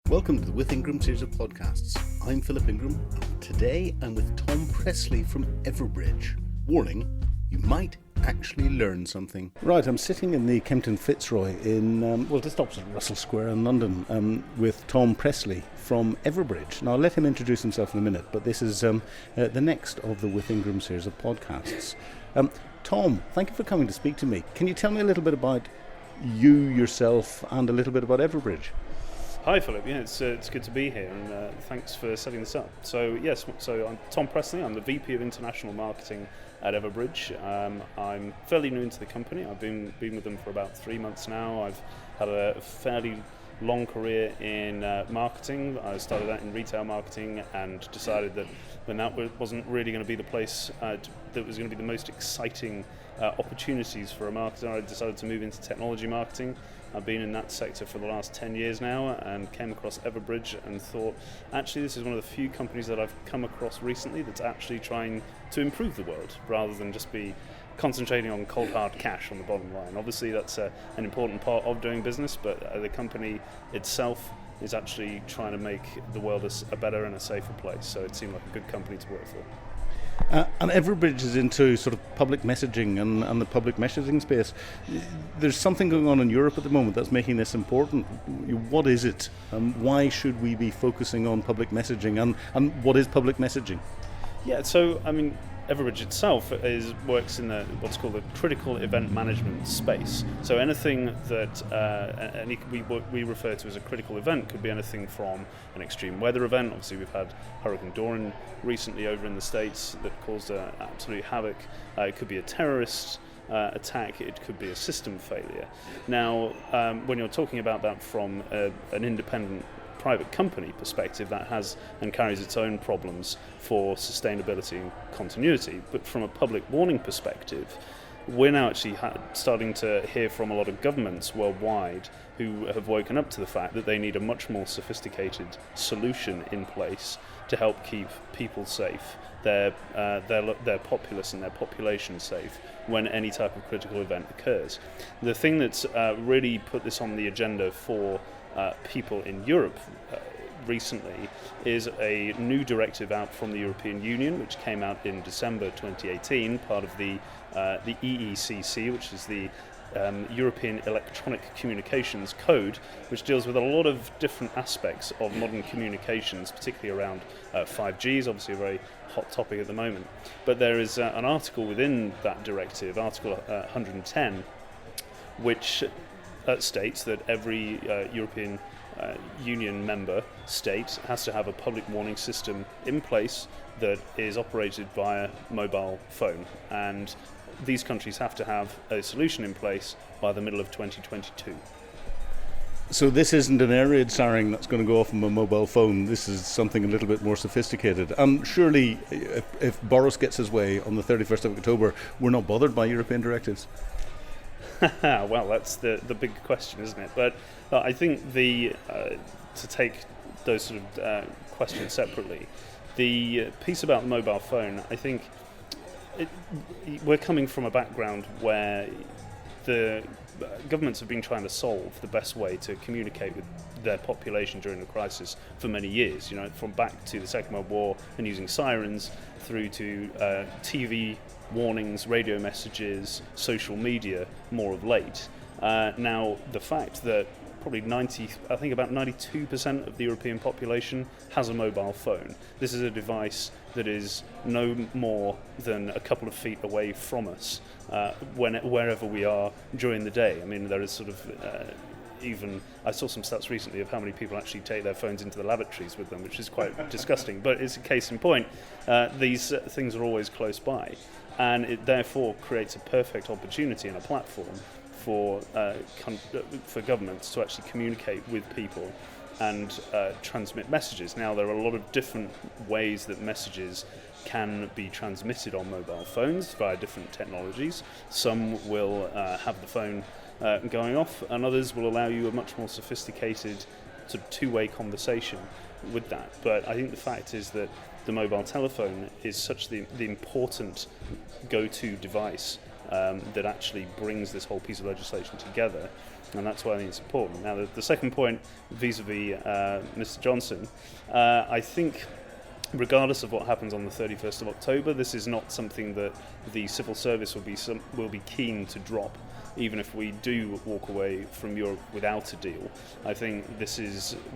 Welcome to the With Ingram series of podcasts. I'm Philip Ingram, and today I'm with Tom Pressley from Everbridge. Warning, you might actually learn something. Right, I'm sitting in the Kempton Fitzroy in, just opposite Russell Square in London, with Tom Pressley from Everbridge. Now, I'll let him introduce himself in a minute, but this is the next of the With Ingram series of podcasts. Tom, thank you for coming to speak to me. Can you tell me a little bit about you, yourself, and a little bit about Everbridge? Hi Philip, yeah, it's good to be here, and thanks for setting this up. So I'm Tom Pressley. I'm the VP of International Marketing at Everbridge. I'm fairly new into the company. I've been with them for about 3 months now. I've had a fairly long career in marketing. I started out in retail marketing and decided that when that wasn't really going to be the place that was going to be the most exciting opportunities for a marketer, I decided to move into technology marketing. I've been in that sector for the last 10 years now and came across Everbridge and thought, actually this is one of the few companies that I've come across recently that's actually trying to improve the world rather than just be concentrating on cold hard cash on the bottom line. Obviously that's an important part of doing business, but the company itself is actually trying to make the world a better and a safer place, so it seemed like a good company to work for. And Everbridge is into sort of public messaging and the public messaging space. There's something going on in Europe at the moment that's making this important. What is it? Why should we be focusing on public messaging? And what is public messaging? Yeah, so I mean, Everbridge itself works in what's called the critical event management space. So anything that we refer to as a critical event could be anything from an extreme weather event. Obviously, we've had Hurricane Dorian recently over in the States that caused absolute havoc. It could be a terrorist attack. It could be a system failure. Now, when you're talking about that from an independent private company perspective, that has and carries its own problems for sustainability and continuity. But from a public warning perspective, we're now actually starting to hear from a lot of governments worldwide who have woken up to the fact that they need a much more sophisticated solution in place to help keep people safe, their populace and their population safe when any type of critical event occurs. The thing that's really put this on the agenda for people in Europe recently is a new directive out from the European Union, which came out in December 2018, part of the EECC, which is the European Electronic Communications Code, which deals with a lot of different aspects of modern communications, particularly around 5G is obviously a very hot topic at the moment. But there is an article within that directive, Article 110, which states that every European Union member state has to have a public warning system in place that is operated via mobile phone, and these countries have to have a solution in place by the middle of 2022. So this isn't an air raid siren that's going to go off on a mobile phone. This is something a little bit more sophisticated. And surely if Boris gets his way on the 31st of October, we're not bothered by European directives. Well, that's the big question, isn't it? But I think to take those sort of questions separately, the piece about the mobile phone, I think we're coming from a background where the governments have been trying to solve the best way to communicate with their population during the crisis for many years. From back to the Second World War and using sirens through to TV warnings, radio messages, social media more of late. Now, the fact that probably about 92% of the European population has a mobile phone. This is a device that is no more than a couple of feet away from us wherever we are during the day. I mean, there is sort of even I saw some stats recently of how many people actually take their phones into the lavatories with them, which is quite disgusting. But it's a case in point. These things are always close by, and it therefore creates a perfect opportunity and a platform for governments to actually communicate with people and transmit messages. Now, there are a lot of different ways that messages can be transmitted on mobile phones via different technologies. Some will have the phone going off, and others will allow you a much more sophisticated sort of two-way conversation with that. But I think the fact is that the mobile telephone is such the important go-to device that actually brings this whole piece of legislation together, and that's why I think it's important. Now, the second point, vis-a-vis Mr. Johnson, I think regardless of what happens on the 31st of October, this is not something that the civil service will be keen to drop, even if we do walk away from Europe without a deal. I think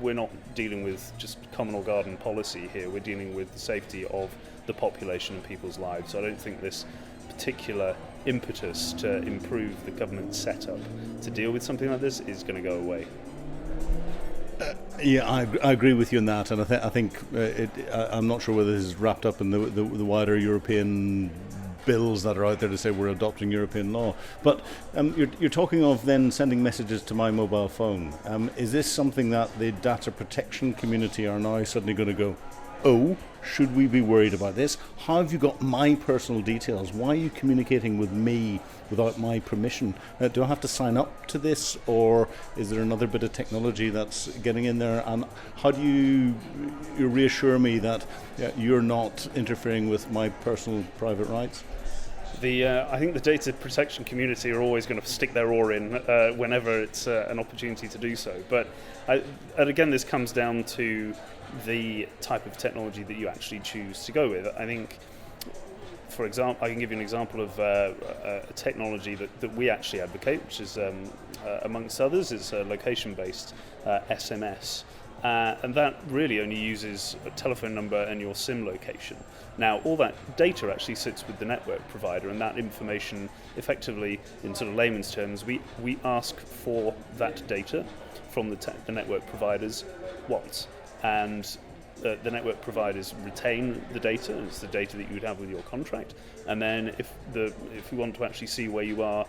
we're not dealing with just common or garden policy here, we're dealing with the safety of the population and people's lives. So I don't think this particular impetus to improve the government setup to deal with something like this is going to go away. Yeah, I agree with you on that, and I think I'm not sure whether this is wrapped up in the wider European bills that are out there to say we're adopting European law. But you're talking of then sending messages to my mobile phone. Is this something that the data protection community are now suddenly going to go, oh, should we be worried about this? How have you got my personal details? Why are you communicating with me without my permission? Do I have to sign up to this, or is there another bit of technology that's getting in there? And how do you reassure me that you're not interfering with my personal private rights? I think the data protection community are always going to stick their oar in whenever it's an opportunity to do so. But and again, this comes down to the type of technology that you actually choose to go with. I think, for example, I can give you an example of a technology that we actually advocate, which is, amongst others, is a location-based SMS. And that really only uses a telephone number and your SIM location. Now, all that data actually sits with the network provider, and that information, effectively, in sort of layman's terms, we ask for that data from the network providers once. And the network providers retain the data. It's the data that you would have with your contract. And then if we want to actually see where you are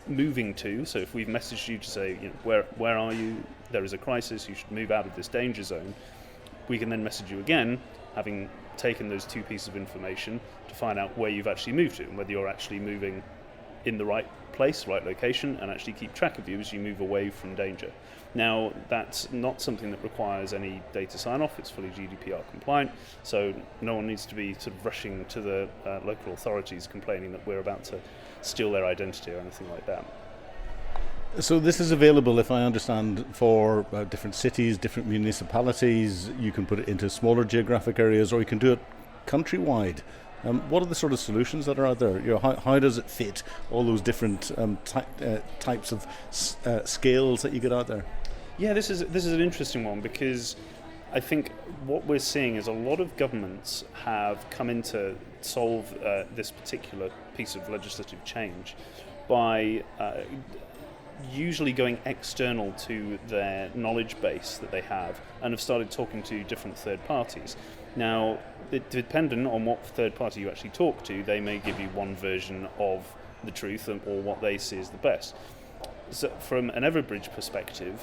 moving to, so if we've messaged you to say, where are you? There is a crisis. You should move out of this danger zone. We can then message you again, having taken those two pieces of information to find out where you've actually moved to and whether you're actually moving in the right place, right location, and actually keep track of you as you move away from danger. Now, that's not something that requires any data sign-off. It's fully GDPR compliant, so no one needs to be sort of rushing to the local authorities complaining that we're about to steal their identity or anything like that. So this is available, if I understand, for different cities, different municipalities. You can put it into smaller geographic areas, or you can do it countrywide. What are the sort of solutions that are out there? How does it fit all those different types of scales that you get out there? Yeah, this is an interesting one, because I think what we're seeing is a lot of governments have come in to solve this particular piece of legislative change by usually going external to their knowledge base that they have, and have started talking to different third parties. Now, dependent on what third party you actually talk to, they may give you one version of the truth or what they see as the best. So from an Everbridge perspective,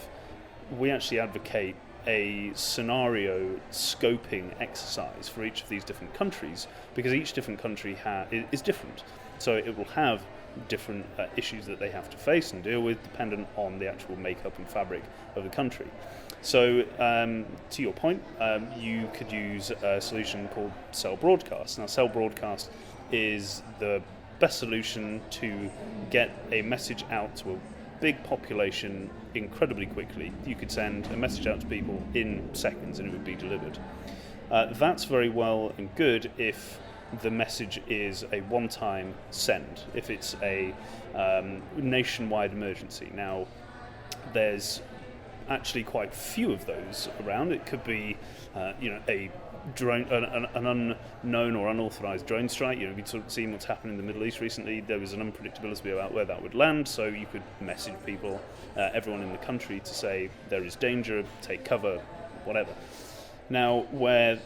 we actually advocate a scenario scoping exercise for each of these different countries, because each different country is different. So it will have different issues that they have to face and deal with, dependent on the actual makeup and fabric of the country. So, to your point, you could use a solution called cell broadcast. Now, cell broadcast is the best solution to get a message out to a big population incredibly quickly. You could send a message out to people in seconds and it would be delivered. That's very well and good if the message is a one-time send, if it's a nationwide emergency. Now, there's actually quite few of those around. It could be, a drone, an unknown or unauthorized drone strike. We've sort of seen what's happened in the Middle East recently. There was an unpredictability about where that would land, so you could message people, everyone in the country, to say there is danger, take cover, whatever. Now, where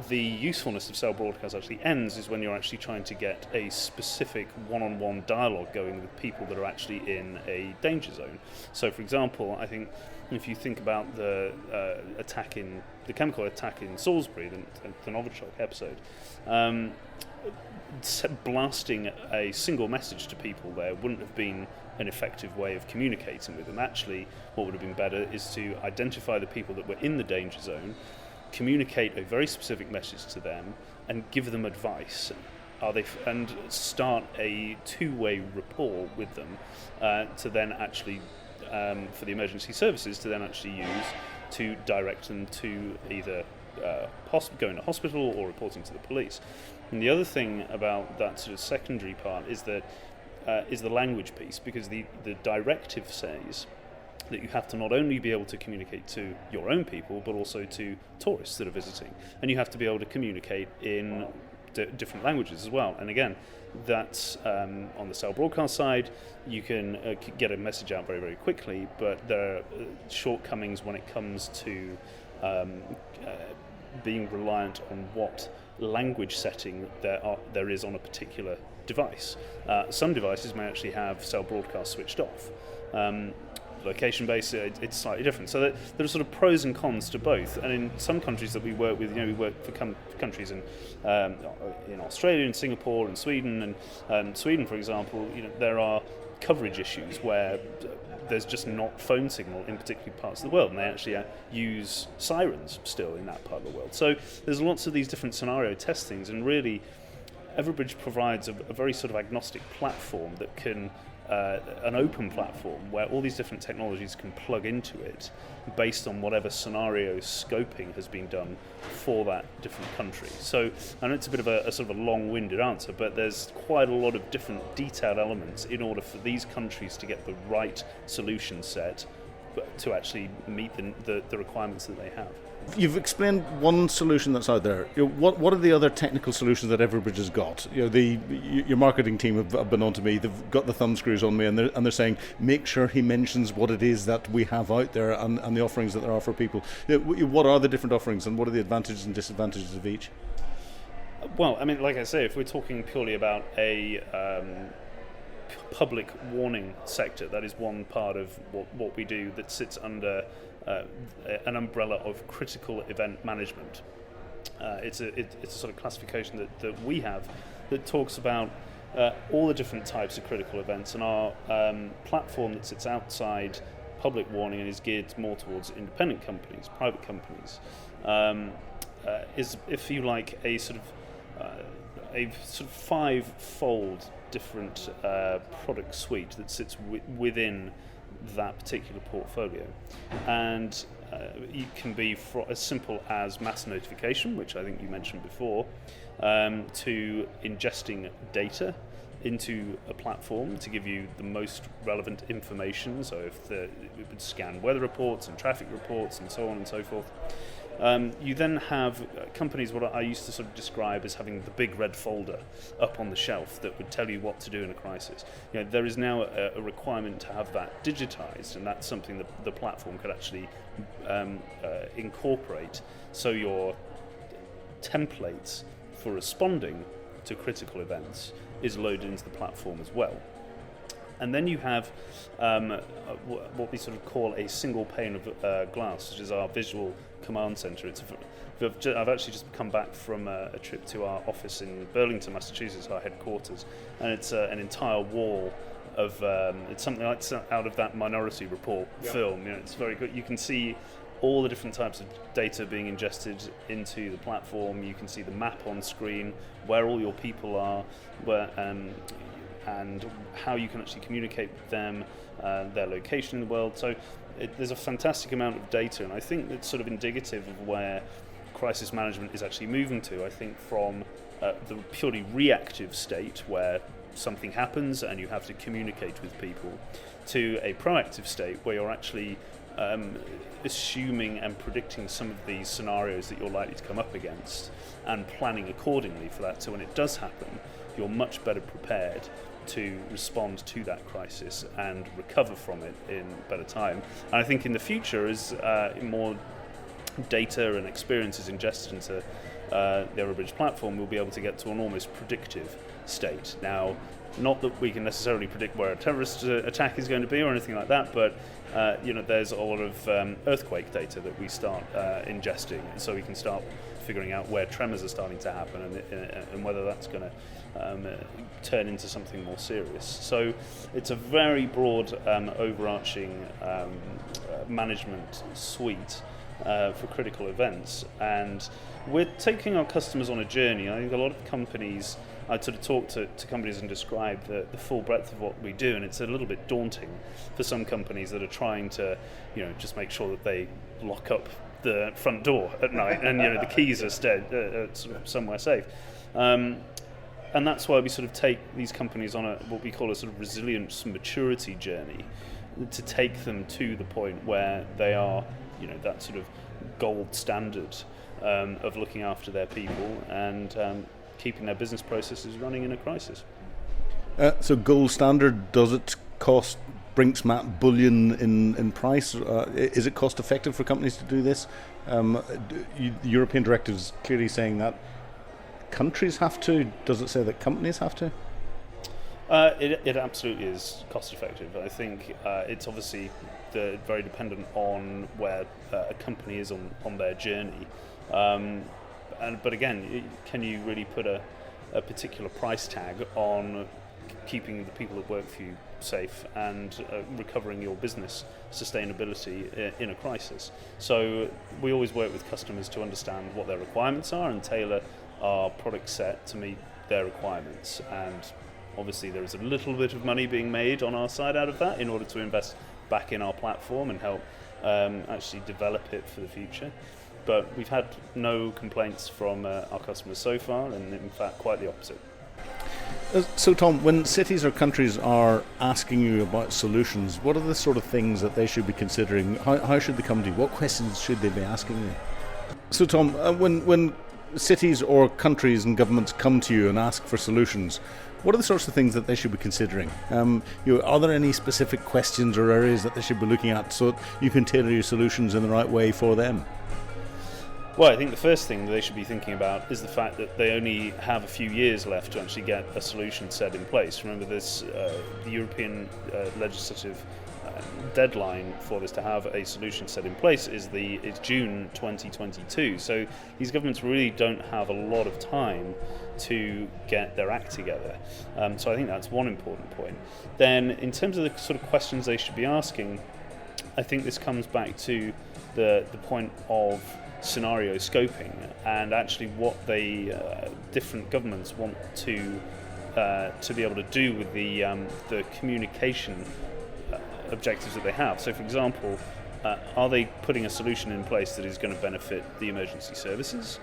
the usefulness of cell broadcast actually ends is when you're actually trying to get a specific one-on-one dialogue going with people that are actually in a danger zone. So, for example, I think if you think about the chemical attack in Salisbury, the Novichok episode, blasting a single message to people there wouldn't have been an effective way of communicating with them. Actually, what would have been better is to identify the people that were in the danger zone, communicate a very specific message to them, and give them advice. And start a two-way rapport with them to then actually for the emergency services to then actually use to direct them to either going to hospital or reporting to the police. And the other thing about that sort of secondary part is that is the language piece, because the directive says that you have to not only be able to communicate to your own people, but also to tourists that are visiting, and you have to be able to communicate in different languages as well. And again, that's on the cell broadcast side, you can get a message out very, very quickly, but there are shortcomings when it comes to being reliant on what language setting there is on a particular device. Some devices may actually have cell broadcast switched off. Location-based, it's slightly different. So there are sort of pros and cons to both. And in some countries that we work with, we work for countries in Australia, and Singapore, and Sweden. And Sweden, for example, there are coverage issues where there's just not phone signal in particular parts of the world, and they actually use sirens still in that part of the world. So there's lots of these different scenario testings, and really, Everbridge provides a very sort of agnostic platform that can. An open platform where all these different technologies can plug into it based on whatever scenario scoping has been done for that different country. So I know it's a bit of a sort of a long-winded answer, but there's quite a lot of different detailed elements in order for these countries to get the right solution set to actually meet the requirements that they have. You've explained one solution that's out there. What are the other technical solutions that Everbridge has got? Your marketing team have been on to me. They've got the thumb screws on me, and they're saying make sure he mentions what it is that we have out there and the offerings that there are for people. What are the different offerings, and what are the advantages and disadvantages of each? Well, I mean, like I say, if we're talking purely about a public warning sector, that is one part of what we do that sits under an umbrella of critical event management. It's a sort of classification that we have that talks about all the different types of critical events, and our platform that sits outside public warning and is geared more towards independent companies, private companies, is, if you like, a sort of five-fold different product suite that sits within that particular portfolio. And it can be as simple as mass notification, which I think you mentioned before, to ingesting data into a platform to give you the most relevant information. So if it would scan weather reports and traffic reports and so on and so forth. You then have companies, what I used to sort of describe as having the big red folder up on the shelf that would tell you what to do in a crisis. There is now a requirement to have that digitized, and that's something that the platform could actually incorporate. So your templates for responding to critical events is loaded into the platform as well. And then you have what we sort of call a single pane of glass, which is our visual command center. I've actually just come back from a trip to our office in Burlington, Massachusetts, our headquarters, and it's an entire wall of it's something like out of that Minority Report film. It's very good. You can see all the different types of data being ingested into the platform. You can see the map on screen, where all your people are, and how you can actually communicate with them, their location in the world. So there's a fantastic amount of data, and I think it's sort of indicative of where crisis management is actually moving to. I think from the purely reactive state, where something happens and you have to communicate with people, to a proactive state where you're actually assuming and predicting some of these scenarios that you're likely to come up against and planning accordingly for that. So when it does happen, you're much better prepared to respond to that crisis and recover from it in better time. And I think in the future, as more data and experience is ingested into the Everbridge platform, we'll be able to get to an almost predictive state. Now, not that we can necessarily predict where a terrorist attack is going to be or anything like that, but there's a lot of earthquake data that we start ingesting, so we can start figuring out where tremors are starting to happen and whether that's going to turn into something more serious. So it's a very broad, overarching management suite for critical events, and we're taking our customers on a journey. I think a lot of companies I'd sort of talk to companies and describe the full breadth of what we do, and it's a little bit daunting for some companies that are trying to, just make sure that they lock up the front door at night and the keys are sort of somewhere safe. And that's why we sort of take these companies on what we call a sort of resilience maturity journey, to take them to the point where they are, that sort of gold standard of looking after their people and keeping their business processes running in a crisis. So gold standard, does it cost Brinks-Matt bullion in price? Is it cost effective for companies to do this? The European directive is clearly saying that countries have to. Does it say that companies have to? It absolutely is cost effective. I think it's obviously very dependent on where a company is on their journey. But again, can you really put a particular price tag on keeping the people that work for you safe and recovering your business sustainability in a crisis? So we always work with customers to understand what their requirements are and tailor our product set to meet their requirements. And obviously there is a little bit of money being made on our side out of that in order to invest back in our platform and help actually develop it for the future. But we've had no complaints from our customers so far, and in fact quite the opposite. So Tom, when cities or countries are asking you about solutions, what are the sort of things that they should be considering? How should they come to you? What questions should they be asking you? So Tom, when cities or countries and governments come to you and ask for solutions, what are the sorts of things that they should be considering? Are there any specific questions or areas that they should be looking at so that you can tailor your solutions in the right way for them? Well, I think the first thing they should be thinking about is the fact that they only have a few years left to actually get a solution set in place. Remember, this the European legislative deadline for this to have a solution set in place is June 2022. So these governments really don't have a lot of time to get their act together. So I think that's one important point. Then, in terms of the sort of questions they should be asking, I think this comes back to the point of scenario scoping and actually what they different governments want to be able to do with the communication objectives that they have. So, for example, are they putting a solution in place that is going to benefit the emergency services?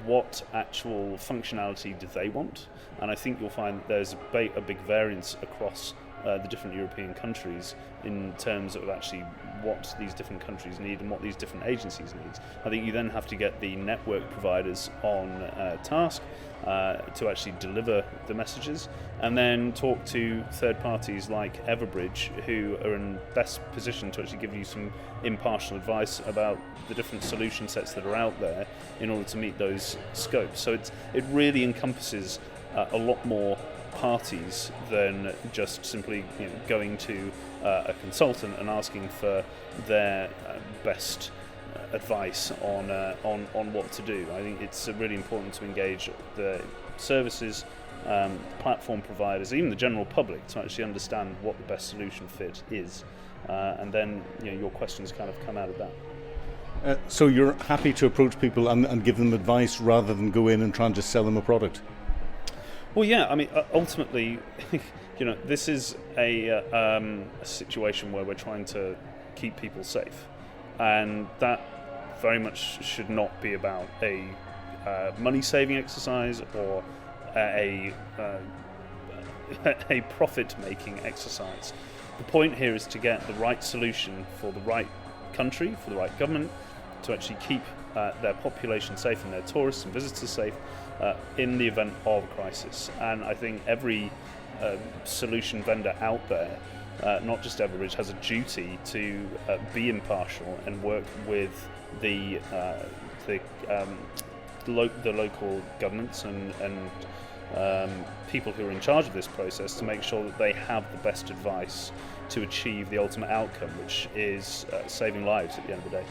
What actual functionality do they want? And I think you'll find that there's a big variance across the different European countries in terms of actually what these different countries need and what these different agencies need. I think you then have to get the network providers on task to actually deliver the messages, and then talk to third parties like Everbridge, who are in best position to actually give you some impartial advice about the different solution sets that are out there in order to meet those scopes. So it really encompasses a lot more parties than just simply going to a consultant and asking for their best advice on what to do. I think it's really important to engage the services, platform providers, even the general public, to actually understand what the best solution fit is, and then your questions kind of come out of that. So you're happy to approach people and give them advice rather than go in and try and just sell them a product? Well, yeah. I mean, ultimately, this is a situation where we're trying to keep people safe, and that very much should not be about a money-saving exercise or a profit-making exercise. The point here is to get the right solution for the right country, for the right government, to actually keep their population safe and their tourists and visitors safe in the event of a crisis. And I think every solution vendor out there, not just Everbridge, has a duty to be impartial and work with the local governments and people who are in charge of this process to make sure that they have the best advice to achieve the ultimate outcome, which is saving lives at the end of the day.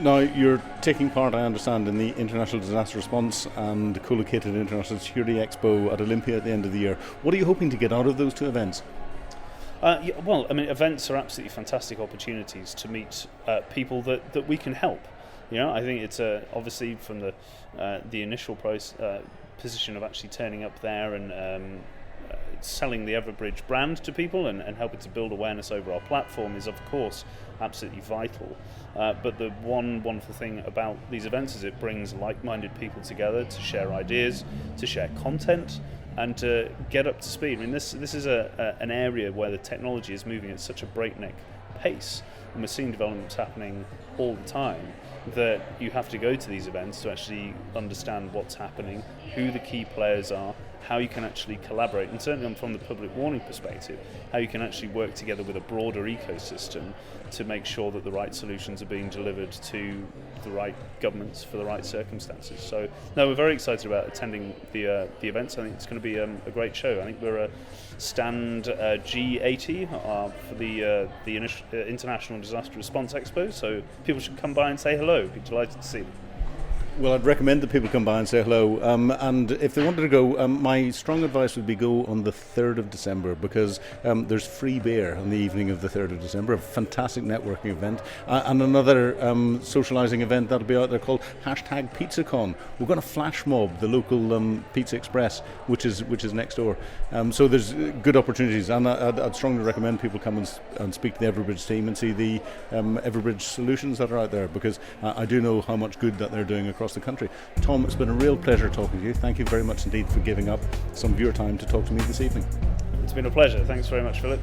Now, you're taking part, I understand, in the International Disaster Response and co-located International Security Expo at Olympia at the end of the year. What are you hoping to get out of those two events? Well, I mean, events are absolutely fantastic opportunities to meet people that we can help. I think it's obviously from the initial position of actually turning up there and selling the Everbridge brand to people and helping to build awareness over our platform is, of course, absolutely vital. But the one wonderful thing about these events is it brings like-minded people together to share ideas, to share content, and to get up to speed. I mean, this is an area where the technology is moving at such a breakneck pace, and we're seeing developments happening all the time, that you have to go to these events to actually understand what's happening, who the key players are, how you can actually collaborate, and certainly from the public warning perspective, how you can actually work together with a broader ecosystem to make sure that the right solutions are being delivered to the right governments for the right circumstances. So, no, we're very excited about attending the events. I think it's going to be a great show. I think we're a stand G80 for the International Disaster Response Expo, so people should come by and say hello. Be delighted to see them. Well, I'd recommend that people come by and say hello. And if they wanted to go, my strong advice would be go on the 3rd of December, because there's free beer on the evening of the 3rd of December, a fantastic networking event. And another socialising event that'll be out there called #PizzaCon. We're going to flash mob the local Pizza Express, which is next door. So there's good opportunities. And I'd strongly recommend people come and speak to the Everbridge team and see the Everbridge solutions that are out there, because I do know how much good that they're doing across the country. Tom, it's been a real pleasure talking to you. Thank you very much indeed for giving up some of your time to talk to me this evening. It's been a pleasure. Thanks very much, Philip.